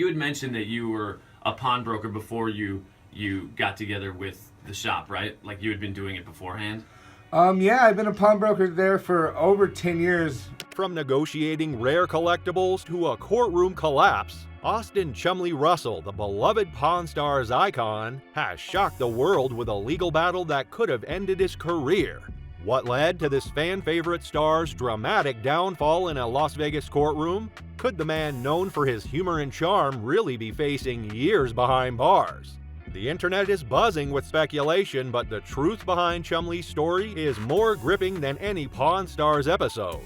you had mentioned that you were a pawnbroker before you got together with the shop, right? Like you had been doing it beforehand? Yeah, I've been a pawnbroker there for over 10 years. From negotiating rare collectibles to a courtroom collapse, Austin Chumlee Russell, the beloved Pawn Stars icon, has shocked the world with a legal battle that could have ended his career. What led to this fan-favorite star's dramatic downfall in a Las Vegas courtroom? Could the man known for his humor and charm really be facing years behind bars? The internet is buzzing with speculation, but the truth behind Chumlee's story is more gripping than any Pawn Stars episode.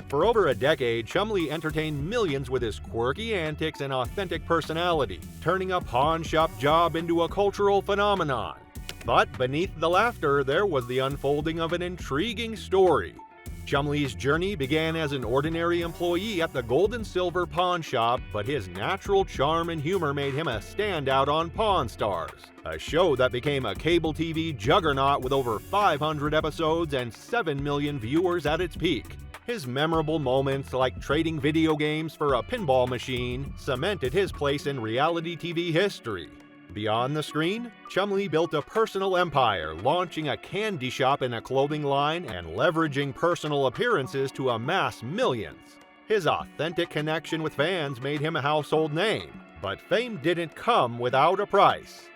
For over a decade, Chumlee entertained millions with his quirky antics and authentic personality, turning a pawn shop job into a cultural phenomenon. But beneath the laughter, there was the unfolding of an intriguing story. Chumlee's journey began as an ordinary employee at the Gold and Silver Pawn Shop, but his natural charm and humor made him a standout on Pawn Stars, a show that became a cable TV juggernaut with over 500 episodes and 7 million viewers at its peak. His memorable moments, like trading video games for a pinball machine, cemented his place in reality TV history. Beyond the screen, Chumlee built a personal empire, launching a candy shop and a clothing line and leveraging personal appearances to amass millions. His authentic connection with fans made him a household name, but fame didn't come without a price.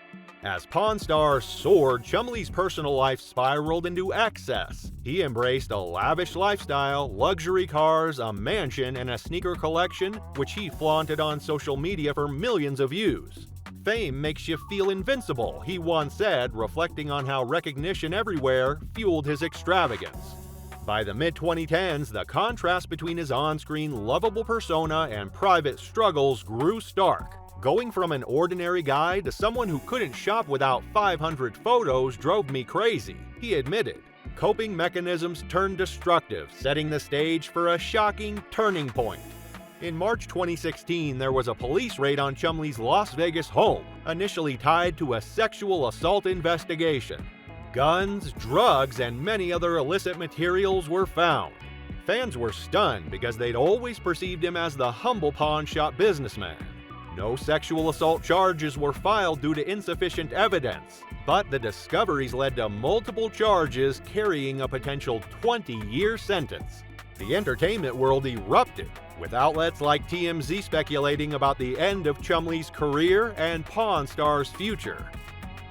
As Pawn Stars soared, Chumlee's personal life spiraled into excess. He embraced a lavish lifestyle, luxury cars, a mansion, and a sneaker collection, which he flaunted on social media for millions of views. "Fame makes you feel invincible," he once said, reflecting on how recognition everywhere fueled his extravagance. By the mid-2010s, the contrast between his on-screen lovable persona and private struggles grew stark. "Going from an ordinary guy to someone who couldn't shop without 500 photos drove me crazy," he admitted. Coping mechanisms turned destructive, setting the stage for a shocking turning point. In March 2016, there was a police raid on Chumlee's Las Vegas home, initially tied to a sexual assault investigation. Guns, drugs, and many other illicit materials were found. Fans were stunned because they'd always perceived him as the humble pawn shop businessman. No sexual assault charges were filed due to insufficient evidence, but the discoveries led to multiple charges carrying a potential 20-year sentence. The entertainment world erupted, with outlets like TMZ speculating about the end of Chumlee's career and Pawn Stars' future.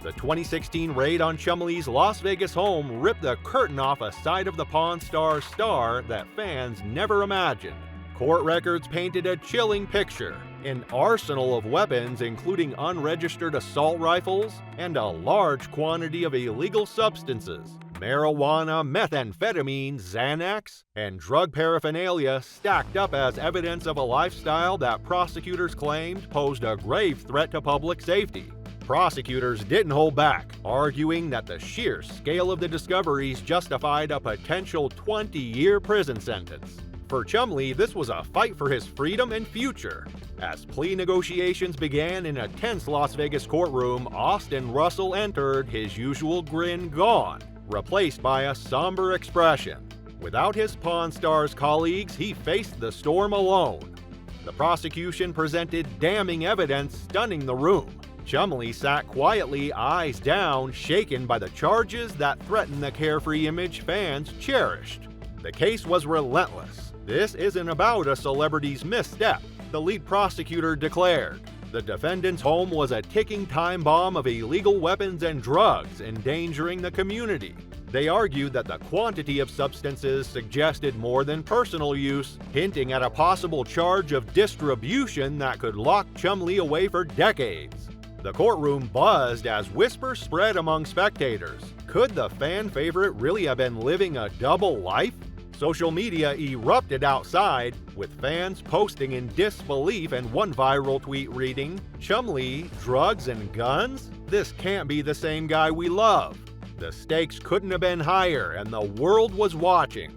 The 2016 raid on Chumlee's Las Vegas home ripped the curtain off a side of the Pawn Stars star that fans never imagined. Court records painted a chilling picture: an arsenal of weapons, including unregistered assault rifles and a large quantity of illegal substances. Marijuana, methamphetamine, Xanax, and drug paraphernalia stacked up as evidence of a lifestyle that prosecutors claimed posed a grave threat to public safety. Prosecutors didn't hold back, arguing that the sheer scale of the discoveries justified a potential 20-year prison sentence. For Chumlee, this was a fight for his freedom and future. As plea negotiations began in a tense Las Vegas courtroom, Austin Russell entered, his usual grin gone, replaced by a somber expression. Without his Pawn Stars colleagues, he faced the storm alone. The prosecution presented damning evidence stunning the room. Chumlee sat quietly, eyes down, shaken by the charges that threatened the carefree image fans cherished. The case was relentless. "This isn't about a celebrity's misstep," the lead prosecutor declared. The defendant's home was a ticking time bomb of illegal weapons and drugs, endangering the community. They argued that the quantity of substances suggested more than personal use, hinting at a possible charge of distribution that could lock Chumlee away for decades. The courtroom buzzed as whispers spread among spectators. Could the fan favorite really have been living a double life? Social media erupted outside, with fans posting in disbelief and one viral tweet reading, "Chumlee, drugs and guns? This can't be the same guy we love." The stakes couldn't have been higher, and the world was watching.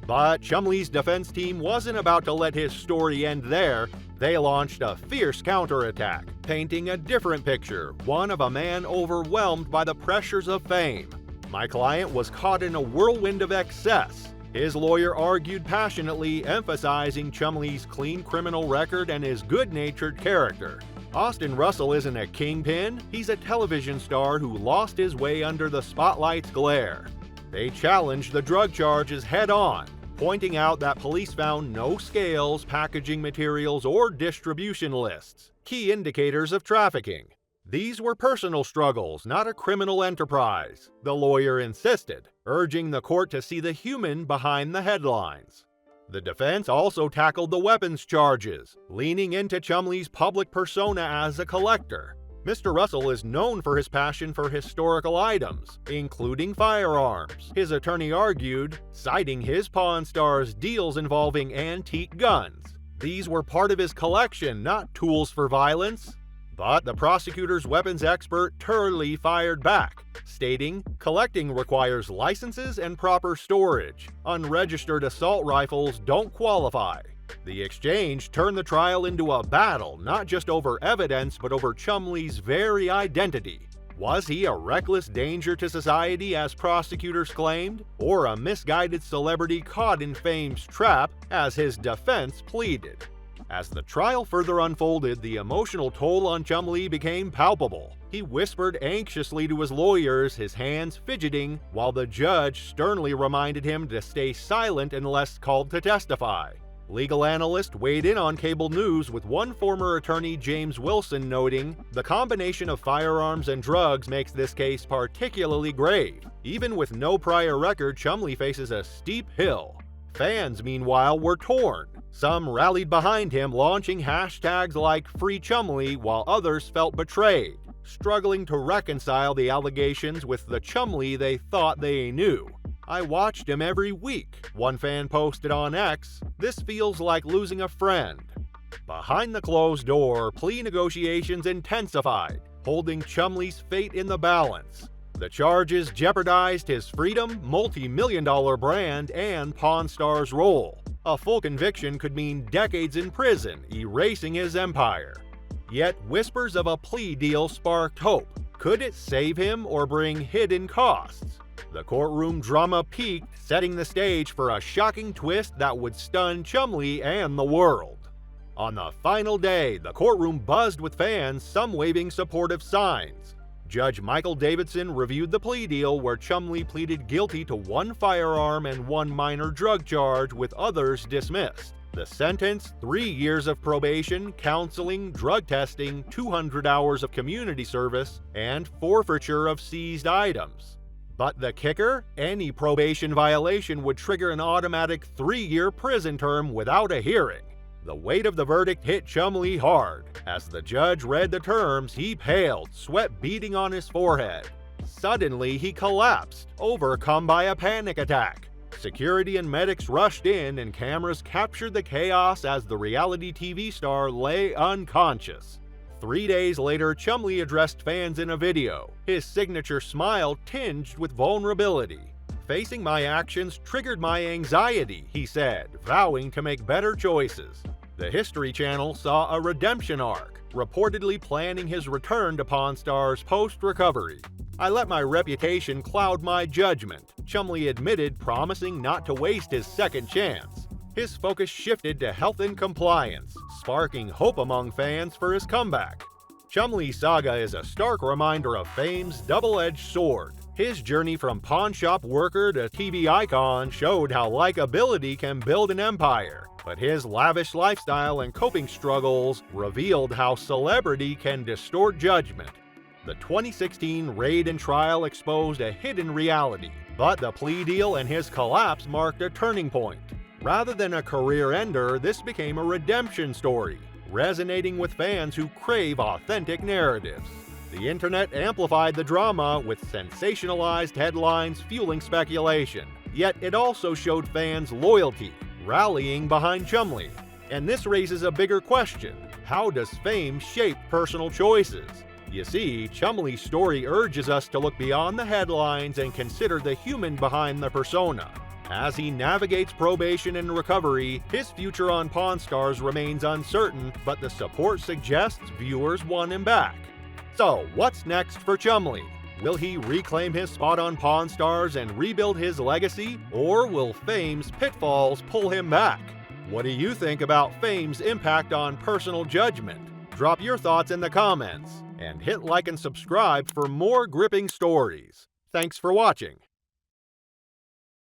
But Chumlee's defense team wasn't about to let his story end there. They launched a fierce counterattack, painting a different picture, one of a man overwhelmed by the pressures of fame. "My client was caught in a whirlwind of excess. His lawyer argued passionately, emphasizing Chumlee's clean criminal record and his good-natured character. Austin Russell isn't a kingpin, he's a television star who lost his way under the spotlight's glare. They challenged the drug charges head-on, pointing out that police found no scales, packaging materials, or distribution lists, key indicators of trafficking. These were personal struggles, not a criminal enterprise, the lawyer insisted, urging the court to see the human behind the headlines. The defense also tackled the weapons charges, leaning into Chumlee's public persona as a collector. Mr. Russell is known for his passion for historical items, including firearms, his attorney argued, citing his Pawn Stars deals involving antique guns. These were part of his collection, not tools for violence. But the prosecutor's weapons expert Chumlee fired back, stating, "Collecting requires licenses and proper storage. Unregistered assault rifles don't qualify." The exchange turned the trial into a battle, not just over evidence, but over Chumlee's very identity. Was he a reckless danger to society, as prosecutors claimed, or a misguided celebrity caught in fame's trap, as his defense pleaded? As the trial further unfolded, the emotional toll on Chumlee became palpable. He whispered anxiously to his lawyers, his hands fidgeting, while the judge sternly reminded him to stay silent unless called to testify. Legal analysts weighed in on cable news, with one former attorney, James Wilson, noting, "The combination of firearms and drugs makes this case particularly grave. Even with no prior record, Chumlee faces a steep hill." Fans, meanwhile, were torn. Some rallied behind him, launching hashtags like Free Chumlee, while others felt betrayed, struggling to reconcile the allegations with the Chumlee they thought they knew. "I watched him every week," one fan posted on X. "This feels like losing a friend." Behind the closed door, plea negotiations intensified, holding Chumlee's fate in the balance. The charges jeopardized his freedom, multi-million-dollar brand, and Pawn Stars role. A full conviction could mean decades in prison, erasing his empire. Yet whispers of a plea deal sparked hope. Could it save him or bring hidden costs? The courtroom drama peaked, setting the stage for a shocking twist that would stun Chumlee and the world. On the final day, the courtroom buzzed with fans, some waving supportive signs. Judge Michael Davidson reviewed the plea deal, where Chumlee pleaded guilty to one firearm and one minor drug charge, with others dismissed. The sentence: 3 years of probation, counseling, drug testing, 200 hours of community service, and forfeiture of seized items. But the kicker? Any probation violation would trigger an automatic 3-year prison term without a hearing. The weight of the verdict hit Chumlee hard. As the judge read the terms, he paled, sweat beading on his forehead. Suddenly, he collapsed, overcome by a panic attack. Security and medics rushed in, and cameras captured the chaos as the reality TV star lay unconscious. 3 days later, Chumlee addressed fans in a video, his signature smile tinged with vulnerability. "Facing my actions triggered my anxiety," he said, vowing to make better choices. The History Channel saw a redemption arc, reportedly planning his return to Pawn Stars post-recovery. "I let my reputation cloud my judgment," Chumlee admitted, promising not to waste his second chance. His focus shifted to health and compliance, sparking hope among fans for his comeback. Chumlee's saga is a stark reminder of fame's double-edged sword. His journey from pawn shop worker to TV icon showed how likability can build an empire, but his lavish lifestyle and coping struggles revealed how celebrity can distort judgment. The 2016 raid and trial exposed a hidden reality, but the plea deal and his collapse marked a turning point. Rather than a career ender, this became a redemption story, resonating with fans who crave authentic narratives. The internet amplified the drama, with sensationalized headlines fueling speculation. Yet it also showed fans loyalty, rallying behind Chumlee. And this raises a bigger question: how does fame shape personal choices? You see, Chumlee's story urges us to look beyond the headlines and consider the human behind the persona. As he navigates probation and recovery, his future on Pawn Stars remains uncertain, but the support suggests viewers want him back. So, what's next for Chumlee? Will he reclaim his spot on Pawn Stars and rebuild his legacy, or will Fame's pitfalls pull him back? What do you think about Fame's impact on personal judgment? Drop your thoughts in the comments, and hit like and subscribe for more gripping stories. Thanks for watching.